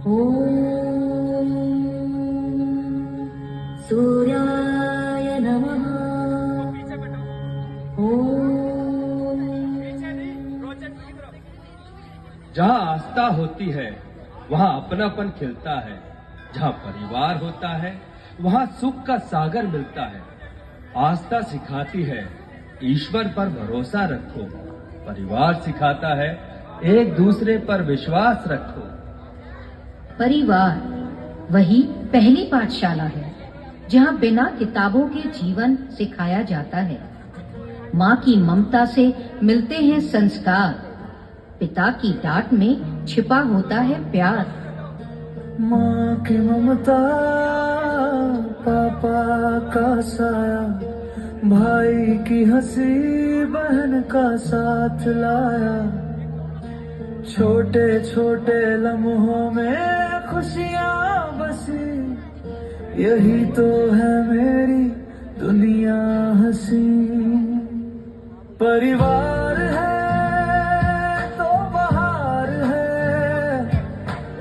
ॐ सूर्याय नमः। जहाँ आस्था होती है वहाँ अपनापन खिलता है। जहाँ परिवार होता है वहाँ सुख का सागर मिलता है। आस्था सिखाती है ईश्वर पर भरोसा रखो। परिवार सिखाता है एक दूसरे पर विश्वास रखो। परिवार वही पहली पाठशाला है जहाँ बिना किताबों के जीवन सिखाया जाता है। माँ की ममता से मिलते हैं संस्कार। पिता की डांट में छिपा होता है प्यार। माँ की ममता, पापा का साया, भाई की हंसी, बहन का साथ लाया। छोटे छोटे लम्हों में खुशियाँ बसी, यही तो है मेरी दुनिया हंसी। परिवार है तो बहार है,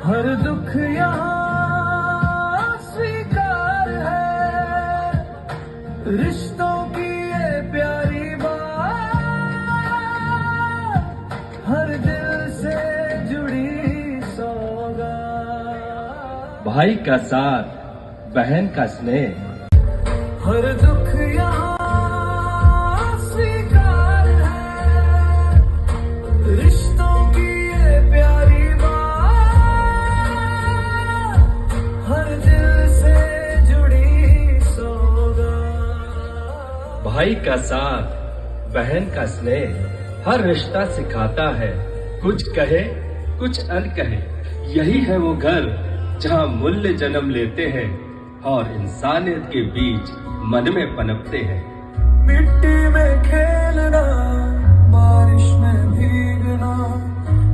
हर दुख यहाँ स्वीकार है। रिश्तों की ये प्यारी बात, हर दिल से जुड़ी सौगात। भाई का साथ, बहन का स्नेह, हर दुख यहाँ स्वीकार है। रिश्तों की ये प्यारी बात, हर दिल से जुड़ी सौगात। भाई का साथ, बहन का स्नेह, हर रिश्ता सिखाता है कुछ कहे कुछ अनकहे। यही है वो घर जहाँ मूल्य जन्म लेते हैं और इंसानियत के बीच मन में पनपते हैं। मिट्टी में खेलना, बारिश में भीगना,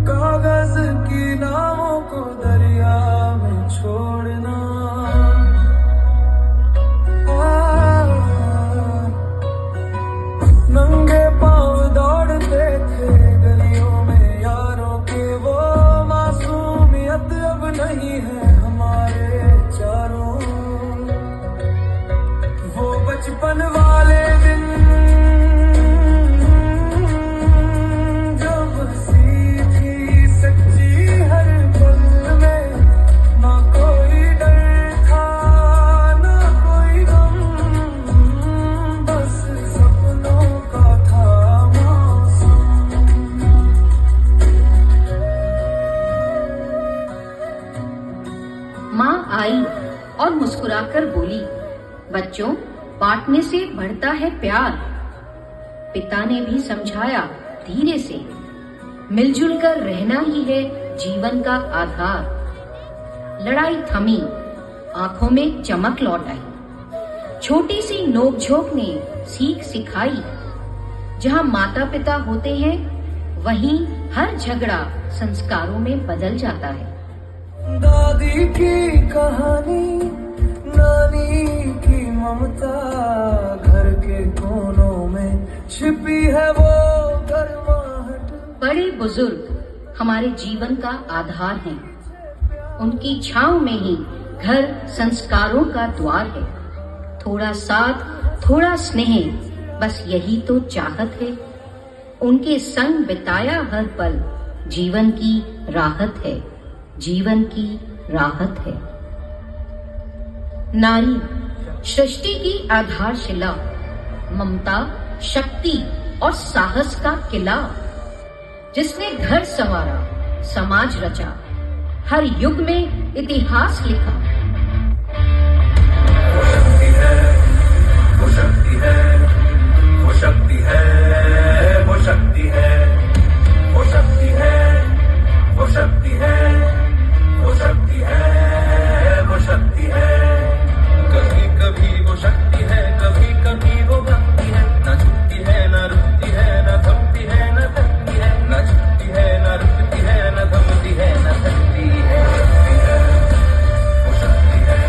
कागज की नावों को दरिया में छोड़ना। नंगे पांव दौड़ते थे गलियों में यारों के, वो मासूमियत अब नहीं है हमारे चारों। वो बचपन वाले दिन जब सी थी सच्ची हर पल में, ना कोई डर था ना कोई गम, बस सपनों का था मौसम। माँ आई और मुस्कुराकर बोली, बच्चों, बांटने से बढ़ता है प्यार। पिता ने भी समझाया धीरे से, मिलजुल कर रहना ही है जीवन का आधार। लड़ाई थमी, आंखों में चमक लौट आई। छोटी सी नोकझोंक ने सीख सिखाई, जहाँ माता पिता होते हैं वहीं हर झगड़ा संस्कारों में बदल जाता है। दादी की कहानी, नानी की ममता, घर के कोनों में छिपी है वो गर्माहट। बड़े बुजुर्ग हमारे जीवन का आधार हैं। उनकी छांव में ही घर संस्कारों का द्वार है। थोड़ा साथ, थोड़ा स्नेह, बस यही तो चाहत है। उनके संग बिताया हर पल जीवन की राहत है, जीवन की राहत है। नारी सृष्टि की आधारशिला, ममता, शक्ति और साहस का किला। जिसने घर संवारा, समाज रचा, हर युग में इतिहास लिखा। वो शक्ति है, वो शक्ति है, वो शक्ति है, वो शक्ति है, वो शक्ति है, वो शक्ति है, वो शक्ति है, वो शक्ति है। कभी कभी वो शक्ति है, कभी कभी वो भक्ति है। न झुकती है, न रुकती है, न थमती है, न थकती है। न झुकती है, न रुकती है, न थमती है, न थकती है। वो शक्ति है,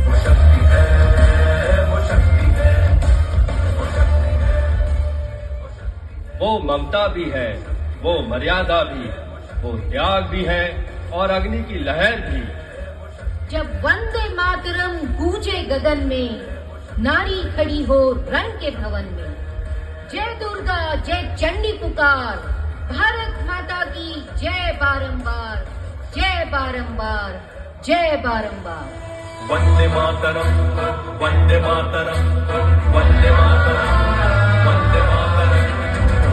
वो शक्ति है, वो शक्ति है, वो शक्ति है। वो ममता भी है, वो मर्यादा भी, वो त्याग भी है, और अग्नि की लहर भी। जब वंदे मातरम गूंजे गगन में, नारी खड़ी हो रंग के भवन में, जय दुर्गा जय चंडी पुकार, भारत माता की जय बारंबार, जय बारंबार, जय बारंबार। वंदे मातरम, वंदे मातरम, वंदे मातरम, वंदे मातरम।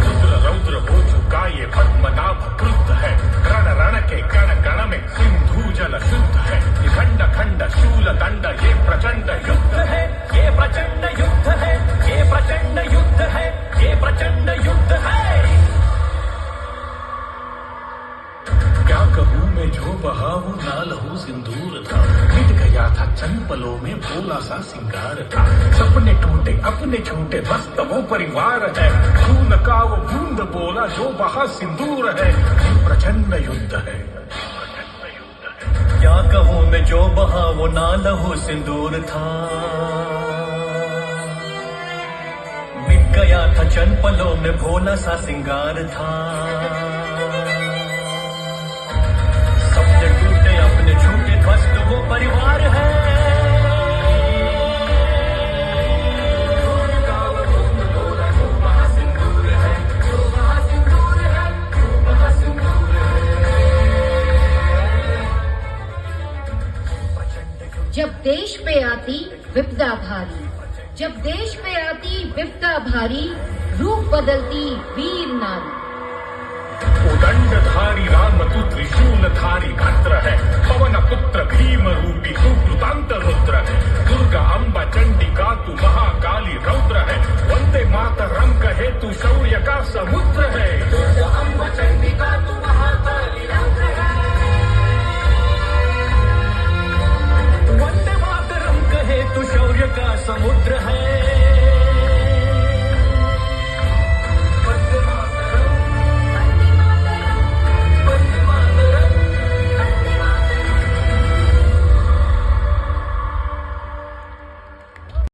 रुद्र रौद्र हो चुका ये पद्मनाभ क्रुद्ध है, रण रण के कण कण में सिंधु जल शुद्ध है। ये खंड खंड शूल दंड ये प्रचंड युद्ध है, ये प्रचंड युद्ध है, ये प्रचंड युद्ध है, ये प्रचंड युद्ध है। क्या कहूँ मैं जो बहा वो ना लहू सिंदूर था, मिट गया था चंद पलों में भोला सा सिंगार था। सपने टूटे अपने छूटे बस वो परिवार है, खून का वो बूंद बोला जो बहा सिंदूर है। ये प्रचंड युद्ध है। क्या कहूँ मैं जो बहा वो ना लहू सिंदूर था, मिट गया था चंद पलों में भोला सा सिंगार था। सपने टूटे अपने छूटे ध्वस्त वो परिवार है। जब देश पे आती विपदा भारी, जब देश पे आती विपदा भारी, रूप बदलती वीर नारी। उदंडधारी राम